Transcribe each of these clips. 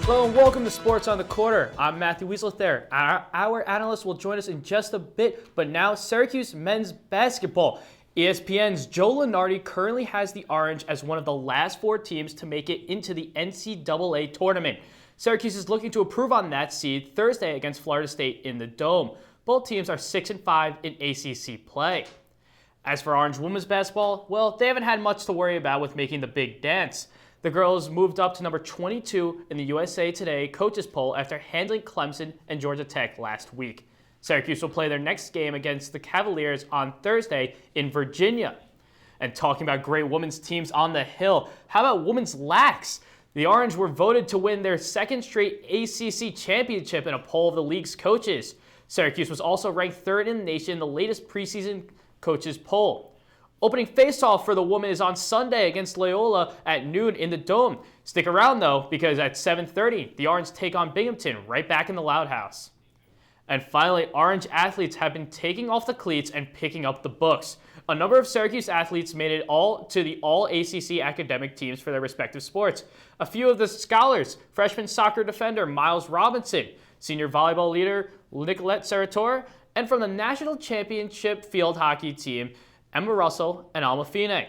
Hello and welcome to Sports on the Quarter. I'm Matthew Weasel there. Our analyst will join us in just a bit, but now Syracuse men's basketball. ESPN's Joe Lunardi currently has the Orange as one of the last 4 teams to make it into the NCAA tournament. Syracuse is looking to improve on that seed Thursday against Florida State in the Dome. Both teams are 6-5 in ACC play. As for Orange women's basketball, well, they haven't had much to worry about with making the big dance. The girls moved up to number 22 in the USA Today coaches poll after handling Clemson and Georgia Tech last week. Syracuse will play their next game against the Cavaliers on Thursday in Virginia. And talking about great women's teams on the Hill, how about women's lacrosse? The Orange were voted to win their second straight ACC championship in a poll of the league's coaches. Syracuse was also ranked 3rd in the nation in the latest preseason coaches poll. Opening faceoff for the women is on Sunday against Loyola at noon in the Dome. Stick around though, because at 7:30, the Orange take on Binghamton right back in the Loud House. And finally, Orange athletes have been taking off the cleats and picking up the books. A number of Syracuse athletes made it all to the all-ACC academic teams for their respective sports. A few of the scholars, freshman soccer defender Miles Robinson, senior volleyball leader Nicolette Sarator, and from the national championship field hockey team, Emma Russell and Alma Fine.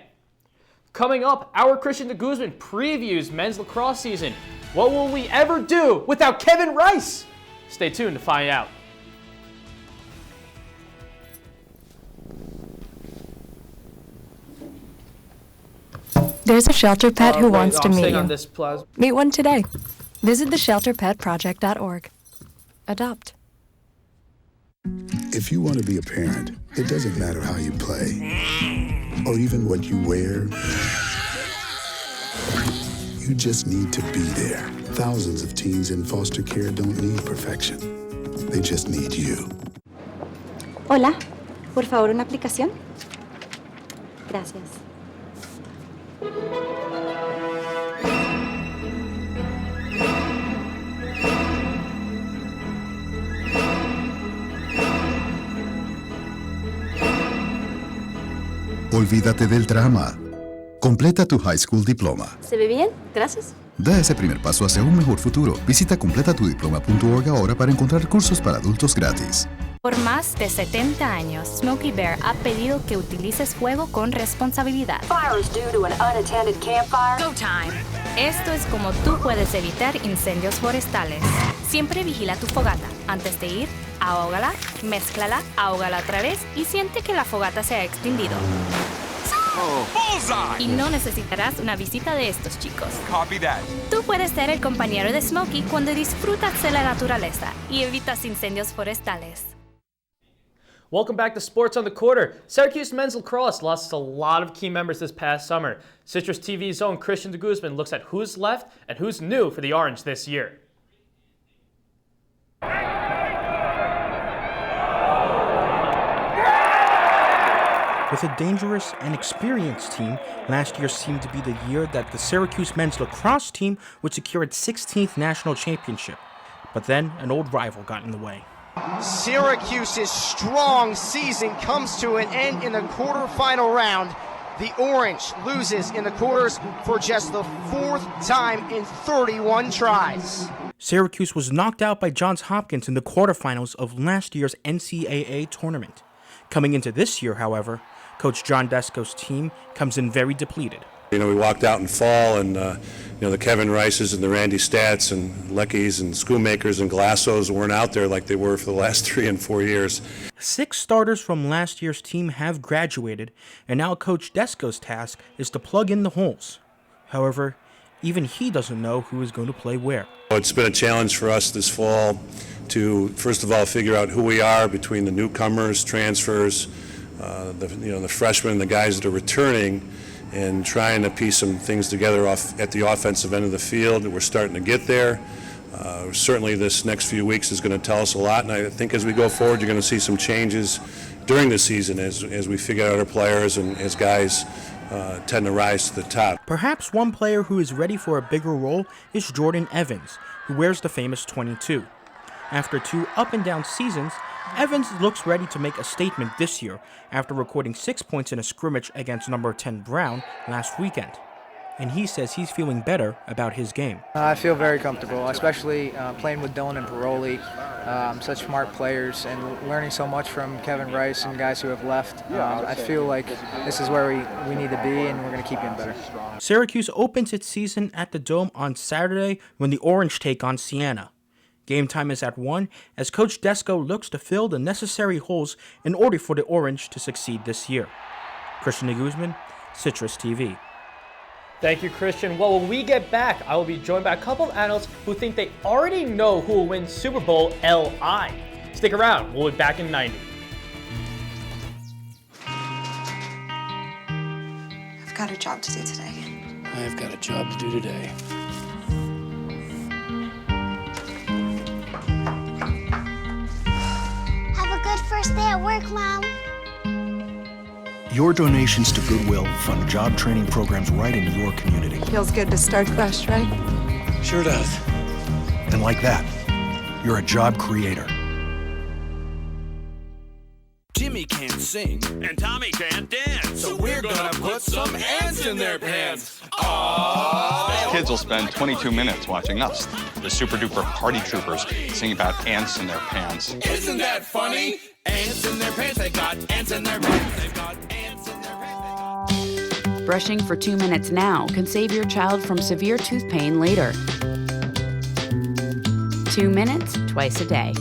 Coming up, our Christian de Guzman previews men's lacrosse season. What will we ever do without Kevin Rice? Stay tuned to find out. There's a shelter pet who wants to meet you. On Meet one today. Visit theshelterpetproject.org. Adopt. If you want to be a parent, it doesn't matter how you play or even what you wear. You just need to be there. Thousands of teens in foster care don't need perfection. They just need you. Hola, por favor, una aplicación. Gracias. Olvídate del drama. Completa tu high school diploma. ¿Se ve bien? Gracias. Da ese primer paso hacia un mejor futuro. Visita completatudiploma.org ahora para encontrar cursos para adultos gratis. Por más de 70 años, Smokey Bear ha pedido que utilices fuego con responsabilidad. Fire is due to an unattended campfire. Go time. Esto es como tú puedes evitar incendios forestales. Siempre vigila tu fogata. Antes de ir, ahógala, mézclala, ahógala otra vez y siente que la fogata se ha extinguido. Y no necesitarás una visita de estos chicos. Copy that. Tú puedes ser el compañero de Smokey cuando disfrutas de la naturaleza y evitas incendios forestales. Welcome back to Sports on the Quarter. Syracuse men's lacrosse lost a lot of key members this past summer. CitrusTV's own Christian de Guzman looks at who's left and who's new for the Orange this year. With a dangerous and experienced team, last year seemed to be the year that the Syracuse men's lacrosse team would secure its 16th national championship. But then an old rival got in the way. Syracuse's strong season comes to an end in the quarterfinal round. The Orange loses in the quarters for just the 4th time in 31 tries. Syracuse was knocked out by Johns Hopkins in the quarterfinals of last year's NCAA tournament. Coming into this year, however, Coach John Desko's team comes in very depleted. You know, we walked out in fall and, the Kevin Rices and the Randy Stats and Leckies and Schoonmakers and Glassos weren't out there like they were for the last 3 and 4 years. 6 starters from last year's team have graduated, and now Coach Desko's task is to plug in the holes. However, even he doesn't know who is going to play where. It's been a challenge for us this fall to, first of all, figure out who we are between the newcomers, transfers, the freshmen, the guys that are returning, and trying to piece some things together at the offensive end of the field. We're starting to get there. Certainly this next few weeks is going to tell us a lot, and I think as we go forward, you're going to see some changes during the season as we figure out our players and as guys tend to rise to the top. Perhaps one player who is ready for a bigger role is Jordan Evans, who wears the famous 22. After 2 up-and-down seasons, Evans looks ready to make a statement this year after recording 6 points in a scrimmage against number 10 Brown last weekend. and he says he's feeling better about his game. I feel very comfortable, especially playing with Dylan and Paroli, such smart players, and learning so much from Kevin Rice and guys who have left. I feel like this is where we need to be, and we're going to keep getting better. Syracuse opens its season at the Dome on Saturday when the Orange take on Siena. Game time is at 1 as Coach Desko looks to fill the necessary holes in order for the Orange to succeed this year. Christian Guzman, CitrusTV. Thank you, Christian. Well, when we get back, I will be joined by a couple of analysts who think they already know who will win Super Bowl LI. Stick around. We'll be back in 90. I've got a job to do today. I've got a job to do today. Have a good first day at work, Mom. Your donations to Goodwill fund job training programs right in your community. Feels good to start fresh, right? Sure does. And like that, you're a job creator. Jimmy can't sing, and Tommy can't dance, so we're gonna put some ants in their pants. Aww. Kids will spend 22 minutes watching us, the super duper party troopers, sing about ants in their pants. Isn't that funny? Ants in their pants, they got ants in their pants, they've got ants in their pants. Brushing for 2 minutes now can save your child from severe tooth pain later. 2 minutes, twice a day.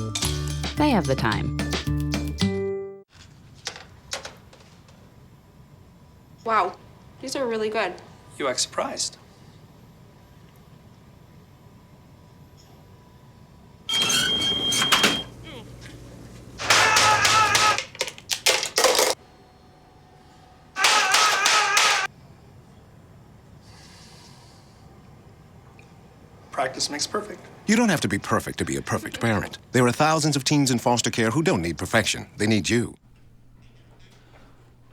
They have the time. Wow, these are really good. You act surprised. Practice makes perfect. You don't have to be perfect to be a perfect parent. There are thousands of teens in foster care who don't need perfection. They need you.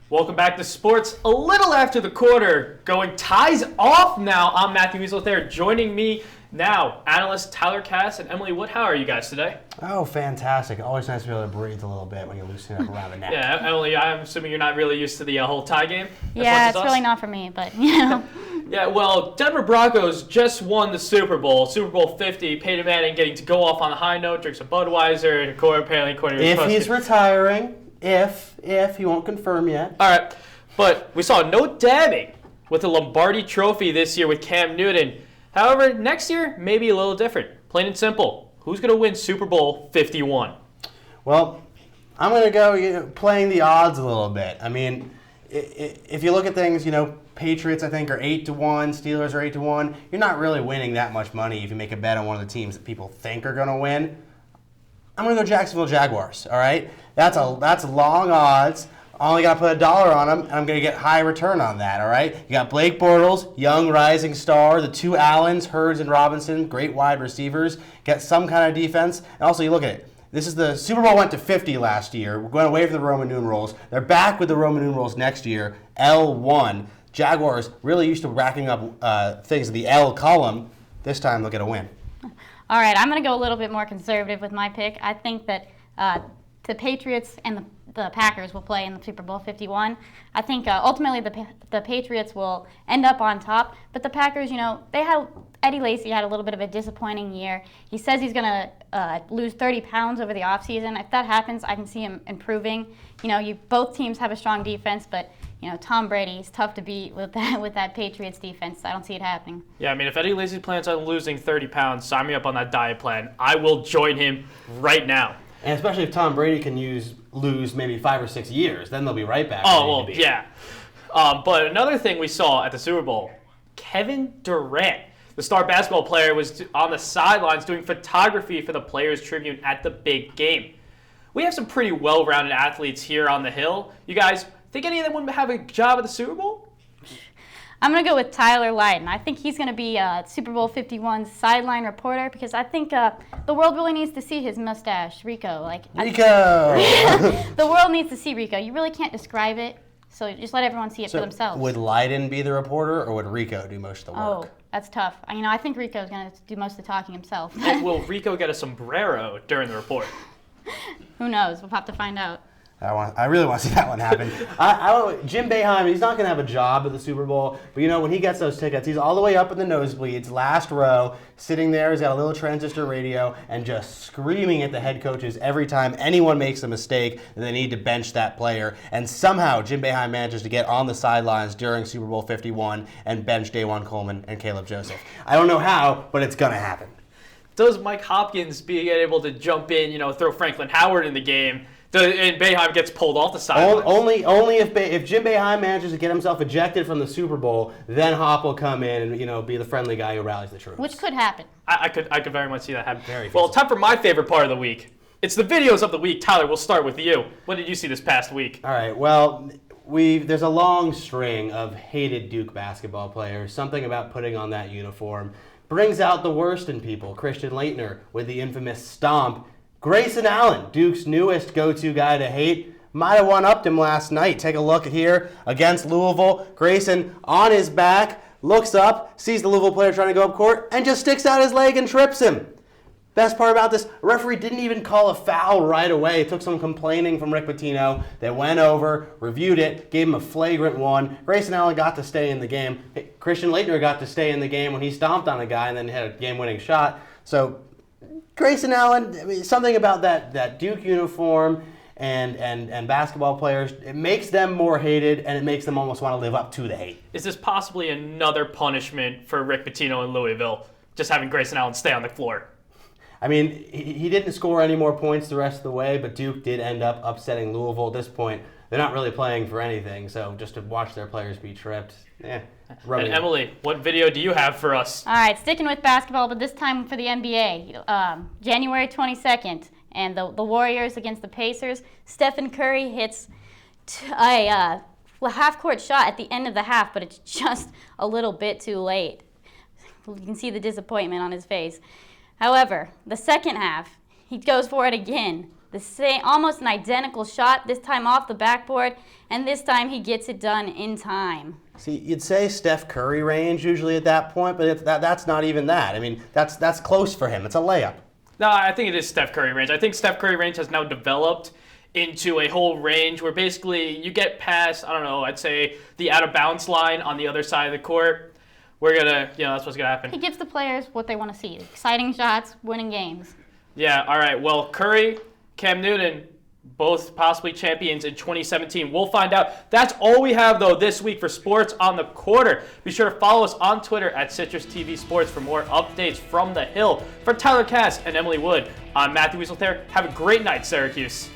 Welcome back to sports. A little after the quarter, going ties off now. I'm Matthew Weasel there. Joining me now, analysts Tyler Cass and Emily Wood. How are you guys today? Oh, fantastic. Always nice to be able to breathe a little bit when you're loosening up around the neck. Yeah, Emily, I'm assuming you're not really used to the whole tie game? Yeah, it's really not for me, but, you know. Yeah, well, Denver Broncos just won the Super Bowl 50. Peyton Manning getting to go off on a high note, drink some Budweiser, and according to if he's retiring, if he won't confirm yet. All right, but we saw no dabbing with the Lombardi Trophy this year with Cam Newton. However, next year may be a little different. Plain and simple, who's going to win Super Bowl 51? Well, I'm going to go playing the odds a little bit. I mean, if you look at things, Patriots, I think, are 8-1. Steelers are 8-1. You're not really winning that much money if you make a bet on one of the teams that people think are going to win. I'm going to go Jacksonville Jaguars, all right? That's long odds. I only got to put $1 on them, and I'm going to get high return on that, all right? You got Blake Bortles, young rising star. The two Allens, Hurts and Robinson, great wide receivers. Get some kind of defense. And also, you look at it. This is the Super Bowl went to 50 last year. We're going away from the Roman numerals. They're back with the Roman numerals next year, L1. Jaguars really used to racking up things in the L column. This time they'll get a win. All right, I'm going to go a little bit more conservative with my pick. I think that the Patriots and the Packers will play in the Super Bowl 51. I think ultimately the Patriots will end up on top, but the Packers, Eddie Lacy had a little bit of a disappointing year. He says he's going to lose 30 pounds over the offseason. If that happens, I can see him improving. Both teams have a strong defense, but Tom Brady is tough to beat with that Patriots defense. I don't see it happening. Yeah, I mean, if Eddie Lacy plans on losing 30 pounds, sign me up on that diet plan. I will join him right now. And especially if Tom Brady can lose maybe 5 or 6 years, then they'll be right back. Oh, well, yeah. But another thing we saw at the Super Bowl, Kevin Durant, the star basketball player, was on the sidelines doing photography for the Players Tribune at the big game. We have some pretty well-rounded athletes here on the Hill. You guys think any of them would have a job at the Super Bowl? I'm going to go with Tyler Lydon. I think he's going to be Super Bowl 51's sideline reporter because I think the world really needs to see his mustache, Rico. Rico! The world needs to see Rico. You really can't describe it, so just let everyone see it for themselves. Would Lydon be the reporter, or would Rico do most of the work? Oh, that's tough. I think Rico's going to do most of the talking himself. And will Rico get a sombrero during the report? Who knows? We'll have to find out. I really want to see that one happen. Jim Boeheim, he's not going to have a job at the Super Bowl, but when he gets those tickets, he's all the way up in the nosebleeds, last row, sitting there. He's got a little transistor radio and just screaming at the head coaches every time anyone makes a mistake and they need to bench that player. And somehow Jim Boeheim manages to get on the sidelines during Super Bowl 51 and bench Dajuan Coleman and Caleb Joseph. I don't know how, but it's going to happen. Does Mike Hopkins being able to jump in, throw Franklin Howard in the game, and Boeheim gets pulled off the sidelines? Only if Jim Boeheim manages to get himself ejected from the Super Bowl, then Hop will come in and be the friendly guy who rallies the troops. Which could happen. I could very much see that happen. Well, time for my favorite part of the week. It's the videos of the week. Tyler, we'll start with you. What did you see this past week? All right. Well, there's a long string of hated Duke basketball players. Something about putting on that uniform brings out the worst in people. Christian Laettner with the infamous stomp. Grayson Allen, Duke's newest go-to guy to hate, might have one-upped him last night. Take a look here against Louisville. Grayson on his back, looks up, sees the Louisville player trying to go up court, and just sticks out his leg and trips him. Best part about this, referee didn't even call a foul right away. It took some complaining from Rick Pitino. They went over, reviewed it, gave him a flagrant one. Grayson Allen got to stay in the game. Christian Laettner got to stay in the game when he stomped on a guy and then had a game-winning shot. So Grayson Allen, something about that Duke uniform and basketball players, it makes them more hated and it makes them almost want to live up to the hate. Is this possibly another punishment for Rick Pitino in Louisville, just having Grayson Allen stay on the floor? I mean, he didn't score any more points the rest of the way, but Duke did end up upsetting Louisville. At this point, they're not really playing for anything, so just to watch their players be tripped, And Emily, what video do you have for us? All right, sticking with basketball, but this time for the NBA. January 22nd, and the Warriors against the Pacers. Stephen Curry hits a half-court shot at the end of the half, but it's just a little bit too late. You can see the disappointment on his face. However, the second half, he goes for it again. The same, almost an identical shot, this time off the backboard, and this time he gets it done in time. See, you'd say Steph Curry range usually at that point, but that's not even that. I mean, that's close for him. It's a layup. No, I think it is Steph Curry range. I think Steph Curry range has now developed into a whole range where basically you get past, I'd say the out-of-bounds line on the other side of the court. That's what's going to happen. He gives the players what they want to see. Exciting shots, winning games. Yeah, all right. Well, Curry, Cam Newton, both possibly champions in 2017. We'll find out. That's all we have, though, this week for Sports on the Quarter. Be sure to follow us on Twitter at CitrusTV Sports for more updates from the Hill. For Tyler Cass and Emily Wood, I'm Matthew Wieselthaler. Have a great night, Syracuse.